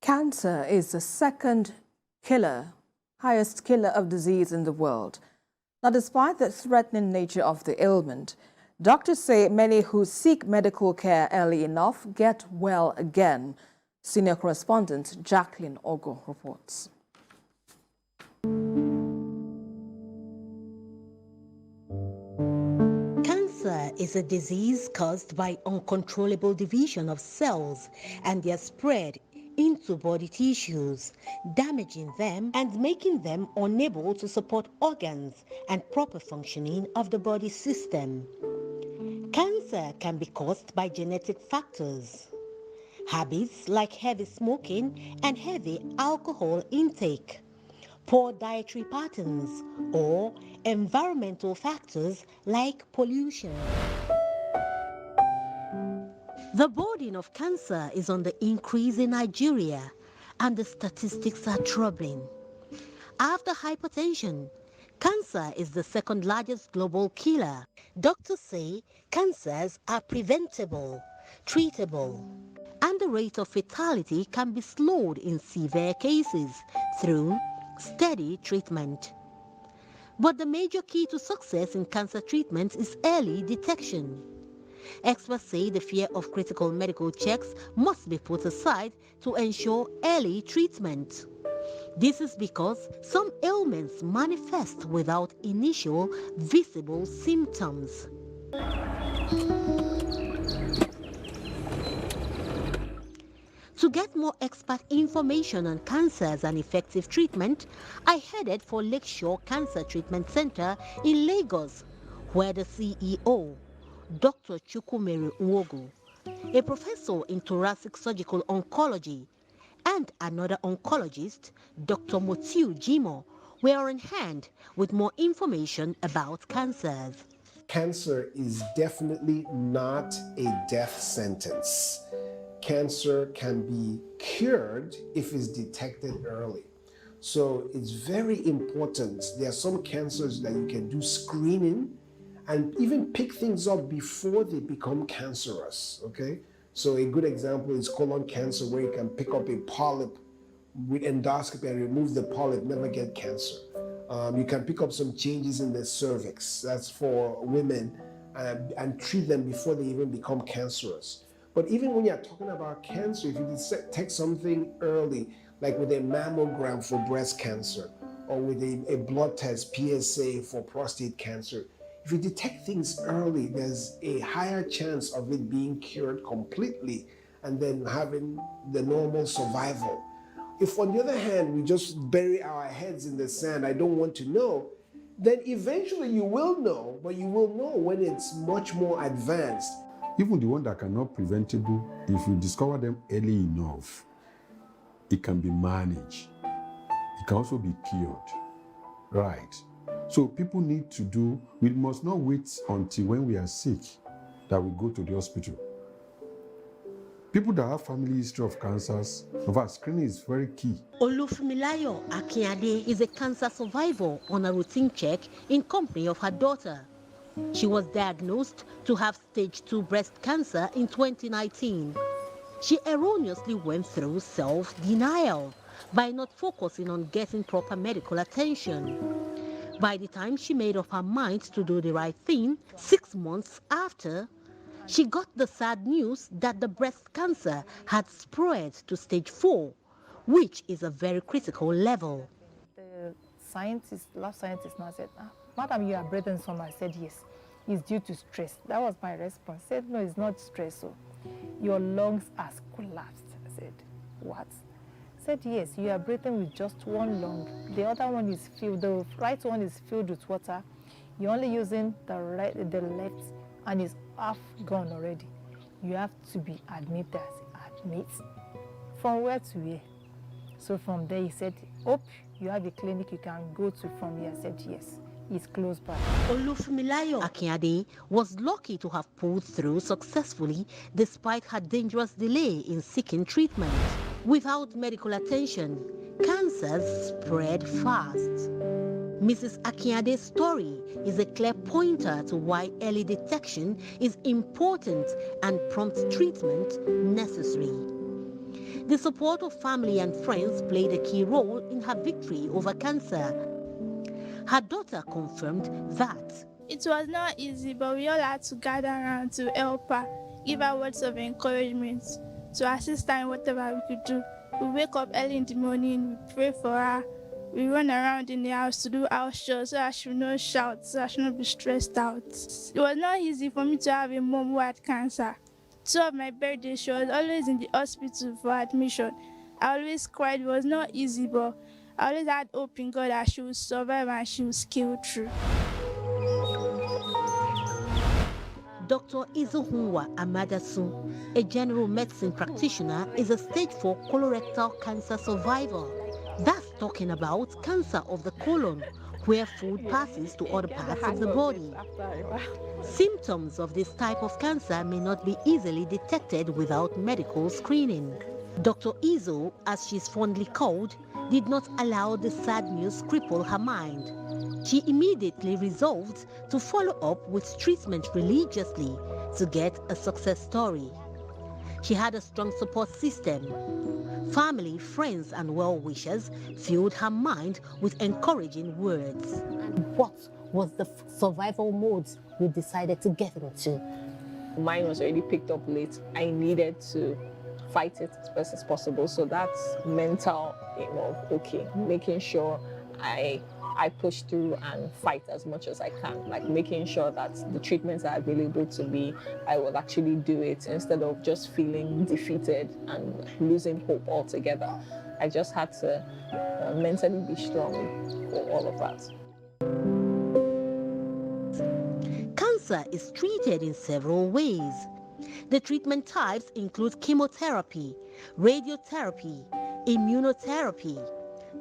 Cancer is the second highest killer of disease in the world. Now, despite the threatening nature of the ailment, doctors say many who seek medical care early enough get well again. Senior correspondent Jacqueline Ogo reports. Cancer is a disease caused by uncontrollable division of cells and their spread into body tissues, damaging them and making them unable to support organs and proper functioning of the body system. Cancer can be caused by genetic factors, habits like heavy smoking and heavy alcohol intake, poor dietary patterns, or environmental factors like pollution. The burden of cancer is on the increase in Nigeria, and the statistics are troubling. After hypertension, cancer is the second largest global killer. Doctors say cancers are preventable, treatable, and the rate of fatality can be slowed in severe cases through steady treatment. But the major key to success in cancer treatment is early detection. Experts say the fear of critical medical checks must be put aside to ensure early treatment. This is because some ailments manifest without initial visible symptoms. To get more expert information on cancers and effective treatment, I headed for Lakeshore Cancer Treatment Center in Lagos, where the CEO, Dr. Chukwumere Nwogu, a professor in thoracic surgical oncology, and another oncologist, Dr. Motiu Jimo, were on hand with more information about cancers. Cancer is definitely not a death sentence. Cancer can be cured if it's detected early. So it's very important. There are some cancers that you can do screening and even pick things up before they become cancerous, okay? So a good example is colon cancer, where you can pick up a polyp with endoscopy and remove the polyp, never get cancer. You can pick up some changes in the cervix, that's for women, and treat them before they even become cancerous. But even when you're talking about cancer, if you detect something early, like with a mammogram for breast cancer, or with a blood test, PSA, for prostate cancer, if you detect things early, there's a higher chance of it being cured completely and then having the normal survival. If, on the other hand, we just bury our heads in the sand, I don't want to know, then eventually you will know, but you will know when it's much more advanced. Even the one that cannot preventable, if you discover them early enough, it can be managed. It can also be cured. Right. So people need to we must not wait until when we are sick that we go to the hospital. People that have family history of cancers, in fact, screening is very key. Olufumilayo Akinade is a cancer survivor on a routine check in company of her daughter. She was diagnosed to have stage 2 breast cancer in 2019. She erroneously went through self-denial by not focusing on getting proper medical attention. By the time she made up her mind to do the right thing, 6 months after, she got the sad news that the breast cancer had spread to stage 4, which is a very critical level. The lab scientist now said, Madam, you are breathing some. I said, yes, it's due to stress. That was my response. Said, no, it's not stress. So your lungs are collapsed. I said, what? Said, yes, you are breathing with just one lung. The other one is filled, the right one is filled with water. You're only using the left, and it's half gone already. You have to be admitted. Admit. From where to where? So from there, he said, hope you have a clinic you can go to from here. I said, yes, it's close by. Olufumilayo Akinade was lucky to have pulled through successfully despite her dangerous delay in seeking treatment. Without medical attention, cancers spread fast. Mrs. Akinade's story is a clear pointer to why early detection is important and prompt treatment necessary. The support of family and friends played a key role in her victory over cancer. Her daughter confirmed that. It was not easy, but we all had to gather around to help her, give her words of encouragement, to assist her in whatever we could do. We wake up early in the morning, we pray for her, we run around in the house to do house chores so that she will not shout, so that she will not be stressed out. It was not easy for me to have a mom who had cancer. 2 of my birthdays, she was always in the hospital for admission. I always cried. It was not easy, but I always had hope in God that she would survive and she would scale through. Dr. Izuhunwa Amadasu, a general medicine practitioner, is a stage 4 colorectal cancer survivor. That's talking about cancer of the colon, where food passes to other parts of the body. Symptoms of this type of cancer may not be easily detected without medical screening. Dr. Izo, as she's fondly called, did not allow the sad news cripple her mind. She immediately resolved to follow up with treatment religiously to get a success story. She had a strong support system. Family, friends, and well-wishers filled her mind with encouraging words. What was the survival mode you decided to get into? Mine was already picked up late. I needed to fight it as best as possible. So that's mental, okay, making sure I push through and fight as much as I can, like making sure that the treatments are available to me, I will actually do it instead of just feeling defeated and losing hope altogether. I just had to mentally be strong for all of that. Cancer is treated in several ways. The treatment types include chemotherapy, radiotherapy, immunotherapy,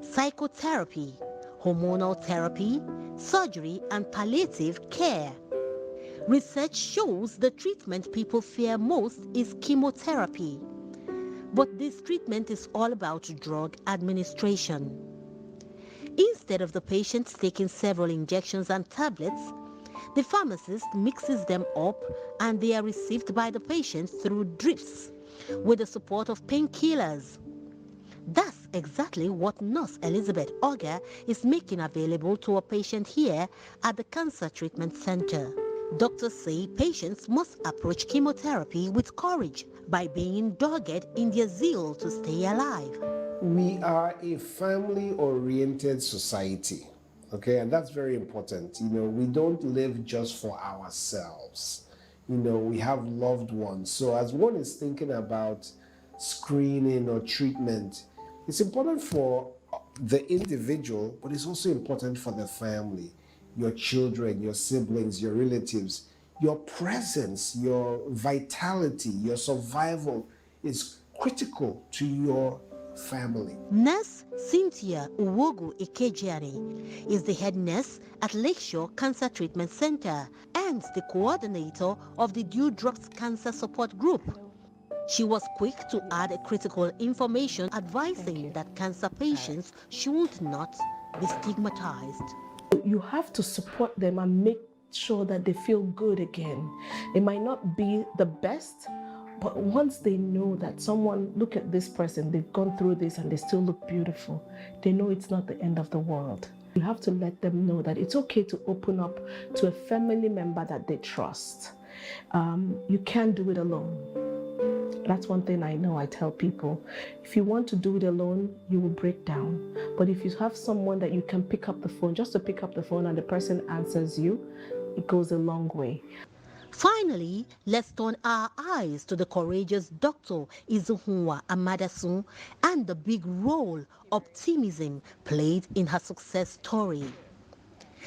psychotherapy, hormonal therapy, surgery, and palliative care. Research shows the treatment people fear most is chemotherapy. But this treatment is all about drug administration. Instead of the patient taking several injections and tablets, the pharmacist mixes them up and they are received by the patient through drips with the support of painkillers. That's exactly what Nurse Elizabeth Auger is making available to a patient here at the Cancer Treatment Center. Doctors say patients must approach chemotherapy with courage by being dogged in their zeal to stay alive. We are a family-oriented society, okay, and that's very important. We don't live just for ourselves. We have loved ones. So as one is thinking about screening or treatment, it's important for the individual, but it's also important for the family, your children, your siblings, your relatives. Your presence, your vitality, your survival is critical to your family. Nurse Cynthia Uwogu Ikejiani is the head nurse at Lakeshore Cancer Treatment Center and the coordinator of the Dewdrops Cancer Support Group. She was quick to add critical information advising that cancer patients should not be stigmatized. You have to support them and make sure that they feel good again. It might not be the best, but once they know that someone, look at this person, they've gone through this and they still look beautiful, they know it's not the end of the world. You have to let them know that it's okay to open up to a family member that they trust. You can't do it alone. That's one thing I know. I tell people, if you want to do it alone, you will break down. But if you have someone that you can pick up the phone, just to pick up the phone and the person answers you, it goes a long way. Finally, let's turn our eyes to the courageous Dr. Izuhunwa Amadasu and the big role optimism played in her success story.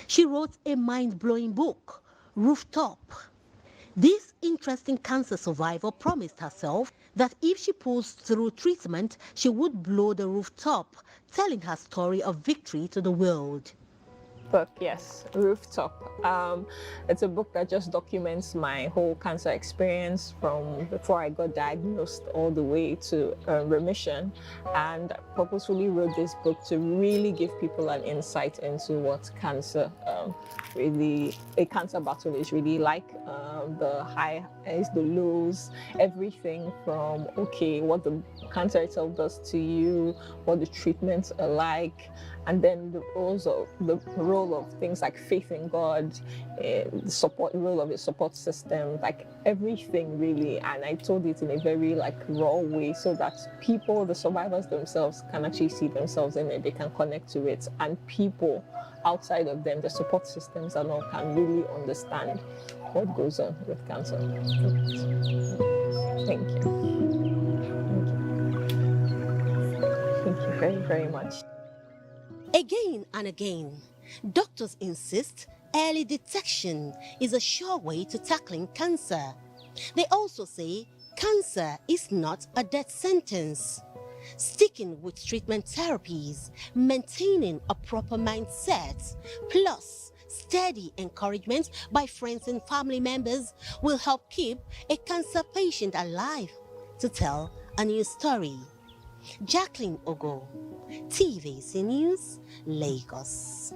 She wrote a mind-blowing book, Rooftop. This interesting cancer survivor promised herself that if she pulls through treatment, she would blow the rooftop, telling her story of victory to the world. book, yes, Rooftop. It's a book that just documents my whole cancer experience from before I got diagnosed all the way to remission. And I purposefully wrote this book to really give people an insight into what cancer a cancer battle is really like, the highs, the lows, everything from, okay, what the cancer itself does to you, what the treatments are like, and then the role of things like faith in God, the role of the support system, like everything really. And I told it in a very like raw way so that people, the survivors themselves, can actually see themselves in it, they can connect to it, and people outside of them, the support systems and all, can really understand what goes on with cancer. Thank you. Thank you very, very much. Again and again, doctors insist early detection is a sure way to tackling cancer. They also say cancer is not a death sentence. Sticking with treatment therapies, maintaining a proper mindset, plus steady encouragement by friends and family members will help keep a cancer patient alive to tell a new story. Jacqueline Ogo, TVC News, Lagos.